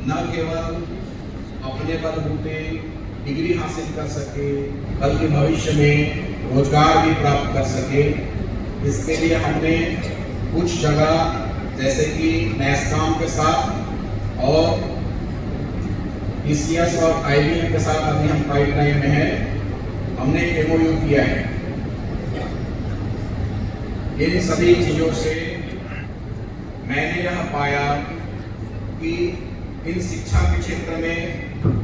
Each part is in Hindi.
न केवल अपने बलबूते डिग्री हासिल कर सके बल्कि भविष्य में रोजगार भी प्राप्त कर सके। इसके लिए हमने कुछ जगह जैसे कि नैसकॉम के साथ और TCS और IBM के साथ अभी हम पाइपलाइन में है, हमने MOU किया है। इन सभी चीज़ों से मैंने यह पाया कि इन शिक्षा के क्षेत्र में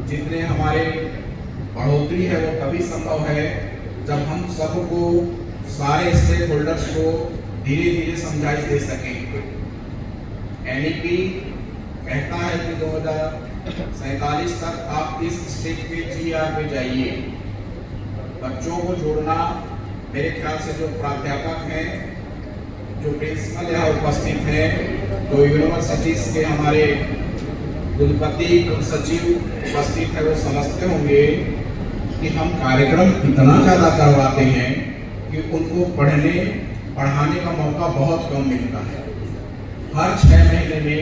जितने हमारे बढ़ोतरी है वो तभी संभव है जब हम सबको, सारे स्टेक होल्डर्स को धीरे धीरे समझाइश दे सकें। NEP कहता है कि 2047 तक आप इस स्टेज पे GR पे जाइए। बच्चों को जोड़ना, मेरे ख्याल से जो प्राध्यापक हैं, जो प्रिंसिपल यहाँ उपस्थित हैं, तो यूनिवर्सिटीज के हमारे कुलपति कुलसचिव उपस्थित है, वो समझते होंगे कि हम कार्यक्रम इतना ज़्यादा करवाते हैं कि उनको पढ़ाने का मौका बहुत कम मिलता है। हर 6 महीने में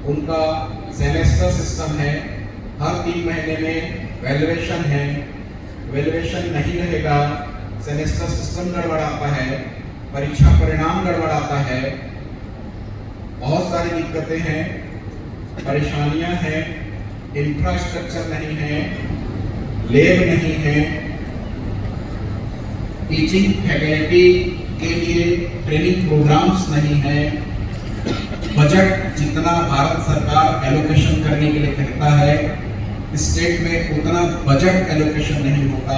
उनका सेमेस्टर सिस्टम है, हर 3 महीने में वैल्यूएशन है। वैल्यूएशन नहीं रहेगा, सेमेस्टर सिस्टम गड़बड़ाता है, परीक्षा परिणाम गड़बड़ाता है, बहुत सारी दिक्कतें हैं, परेशानियां हैं, इंफ्रास्ट्रक्चर नहीं है, लैब नहीं है, टीचिंग फैकल्टी के लिए ट्रेनिंग प्रोग्राम्स नहीं है, बजट जितना भारत सरकार एलोकेशन करने के लिए कहता है, स्टेट में उतना बजट एलोकेशन नहीं होता।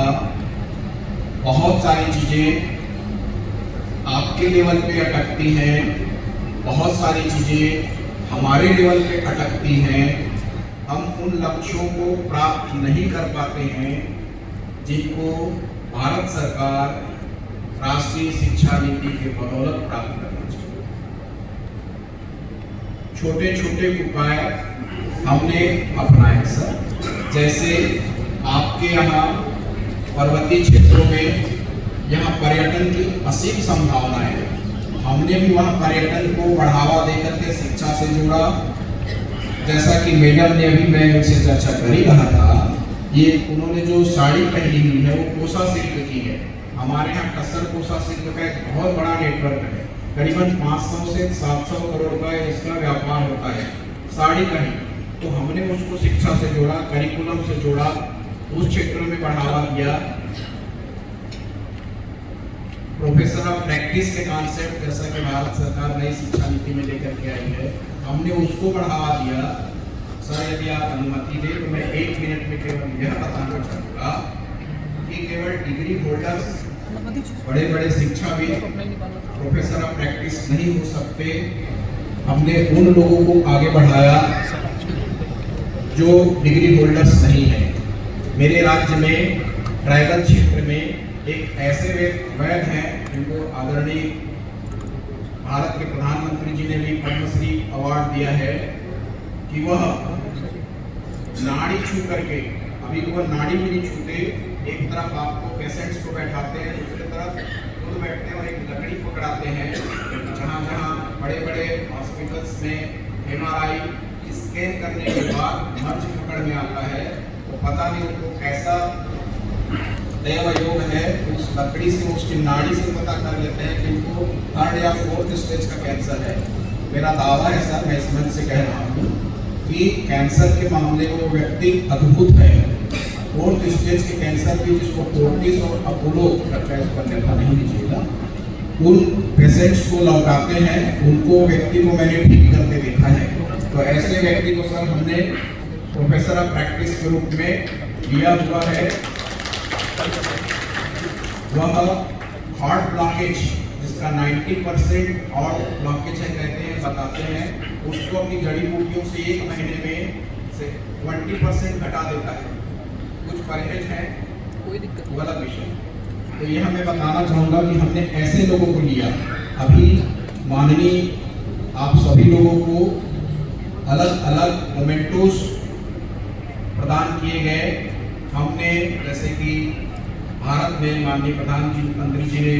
बहुत सारी चीज़ें आपके लेवल पे अटकती हैं, बहुत सारी चीज़ें हमारे लेवल पे अटकती हैं। हम उन लक्ष्यों को प्राप्त नहीं कर पाते हैं जिनको भारत सरकार राष्ट्रीय शिक्षा नीति के बदौलत प्राप्त करना चाहिए। छोटे छोटे उपाय हमने अपनाए सर, जैसे आपके यहाँ पर्वतीय क्षेत्रों में यहाँ पर्यटन की असीम संभावनाएं हैं। हमने भी वहाँ पर्यटन को बढ़ावा देकर के शिक्षा से जोड़ा। जैसा कि मैडम ने अभी, मैं उनसे चर्चा कर ही रहा था, ये उन्होंने जो साड़ी पहनी हुई है वो कोसा सिल्क की है। हमारे यहाँ टसर कोसा सिल्क का एक बहुत बड़ा नेटवर्क है, करीबन 500 से 700 करोड़ का इसका व्यापार होता है साड़ी का ही। तो हमने उसको शिक्षा से जोड़ा, करिकुलम से जोड़ा, उस क्षेत्र में बढ़ावा दिया। प्रोफेसर ऑफ प्रैक्टिस के कॉन्सेप्ट, जैसा कि भारत सरकार नई शिक्षा नीति में लेकर के आई है, हमने उसको बढ़ावा दिया। सर यदि आप अनुमति दें तो मैं 1 मिनट में केवल यह बताना चाहूँगा कि केवल डिग्री होल्डर्स, बड़े बड़े शिक्षाविद प्रोफेसर ऑफ प्रैक्टिस नहीं हो सकते। हमने उन लोगों को आगे बढ़ाया जो डिग्री होल्डर्स नहीं है। मेरे राज्य में ट्राइबल क्षेत्र में एक ऐसे वैद्य हैं जिनको आदरणीय भारत के प्रधानमंत्री जी ने भी पद्मश्री अवार्ड दिया है कि वह नाड़ी छू करके, अभी तो वह नाड़ी भी नहीं छूते, एक तरफ आपको पेशेंट्स को बैठाते हैं, दूसरी तरफ खुद बैठते हैं और एक लकड़ी पकड़ाते हैं। जहाँ जहाँ बड़े बड़े हॉस्पिटल्स में MRI स्कैन करने के बाद मर्ज पकड़ में आता है, तो पता नहीं उनको कैसा दैवयोग है, उस लकड़ी से, उसकी नाड़ी से पता कर लेते हैं कि उनको 3rd या 4th स्टेज का कैंसर है। मेरा दावा है सर, मैं इस मंच से कह रहा हूँ कि कैंसर के मामले में वो व्यक्ति अद्भुत है। 4th स्टेज के कैंसर की, जिसको फोर्टिस और अपोलो रखा है, उस पर निर्भर नहीं लीजिएगा, उन पेशेंट्स को लौटाते हैं, उनको व्यक्ति को मैंने ठीक करके देखा है। तो ऐसे व्यक्ति को सर हमने प्रोफेसर ऑफ प्रैक्टिस के रूप में लिया हुआ है। वह हार्ट ब्लॉकेज, जिसका 90% हार्ट ब्लॉकेज है कहते हैं, बताते हैं, उसको अपनी जड़ी बूटियों से 1 महीने में से 20% घटा देता है। कुछ परहेज है, कोई दिक्कत, गलत विषय। तो यह मैं बताना चाहूँगा कि हमने ऐसे लोगों को लिया। अभी माननीय आप सभी लोगों को अलग अलग मोमेंटोस प्रदान किए गए। हमने जैसे कि भारत में माननीय प्रधानमंत्री जी ने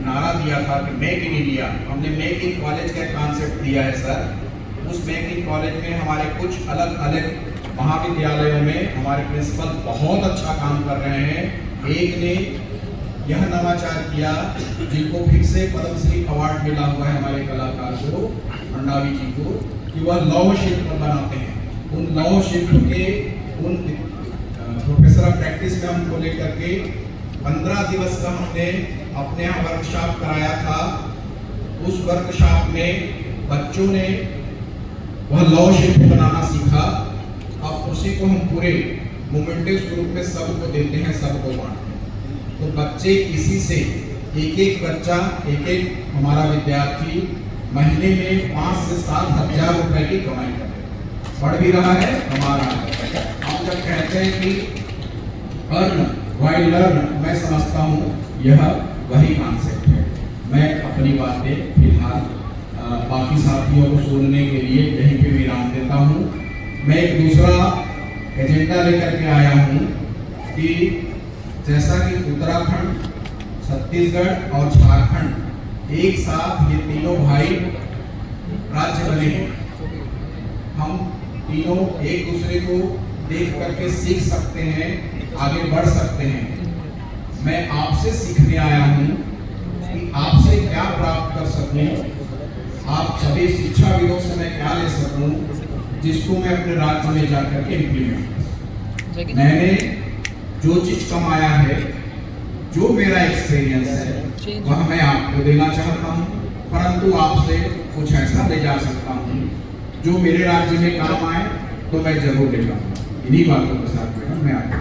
नारा दिया था कि मेक इन इंडिया, हमने मेक इन कॉलेज का कॉन्सेप्ट दिया है सर। उस बैंकिंग कॉलेज में हमारे कुछ अलग अलग महाविद्यालयों में हमारे प्रिंसिपल बहुत अच्छा काम कर रहे हैं। एक ने यह नवाचार किया जिनको फिर से पद्मश्री अवार्ड मिला हुआ है हमारे कलाकार को, मंडावी जी को, कि वह लौह शिल्प बनाते हैं। उन लौह शिल्प के उन प्रोफेसर ऑफ प्रैक्टिस में हमको लेकर के 15 दिवस का हमने अपने यहाँ वर्कशॉप कराया था। उस वर्कशॉप में बच्चों ने वह लौह शिल्प बनाना सीखा। अब उसी को हम पूरे मोमेंटस ग्रुप में सबको देते हैं, सबको बांटते हैं। तो बच्चे इसी से एक बच्चा, एक हमारा विद्यार्थी महीने में 5 से 7 हज़ार रुपए की कमाई कर रहे हैं। बढ़ भी रहा है हमारा। हम जब कहते हैं कि अर्न व्हाइल लर्न, मैं समझता हूँ यह वही कॉन्सेप्ट है। मैं अपनी बातें फिलहाल बाकी साथियों को सुनने के लिए यहीं पे विराम देता हूँ। मैं एक दूसरा एजेंडा लेकर के आया हूँ कि जैसा कि उत्तराखंड, छत्तीसगढ़ और झारखंड एक साथ ये तीनों भाई राज्य बने हैं, हम तीनों एक दूसरे को देख करके सीख सकते हैं, आगे बढ़ सकते हैं। मैं आपसे सीखने आया हूँ कि आपसे क्या प्राप्त कर सकूँ, आप सभी शिक्षाविदों से मैं क्या ले सकूँ जिसको मैं अपने राज्य में जाकर के इम्प्लीमेंट। मैंने जो चीज कमाया है, जो मेरा एक्सपीरियंस है, वह मैं आपको देना चाहता हूँ, परंतु आपसे कुछ ऐसा ले जा सकता हूँ जो मेरे राज्य में काम आए तो मैं जरूर लेगा। इन्हीं बातों के साथ मैडम मैं आपको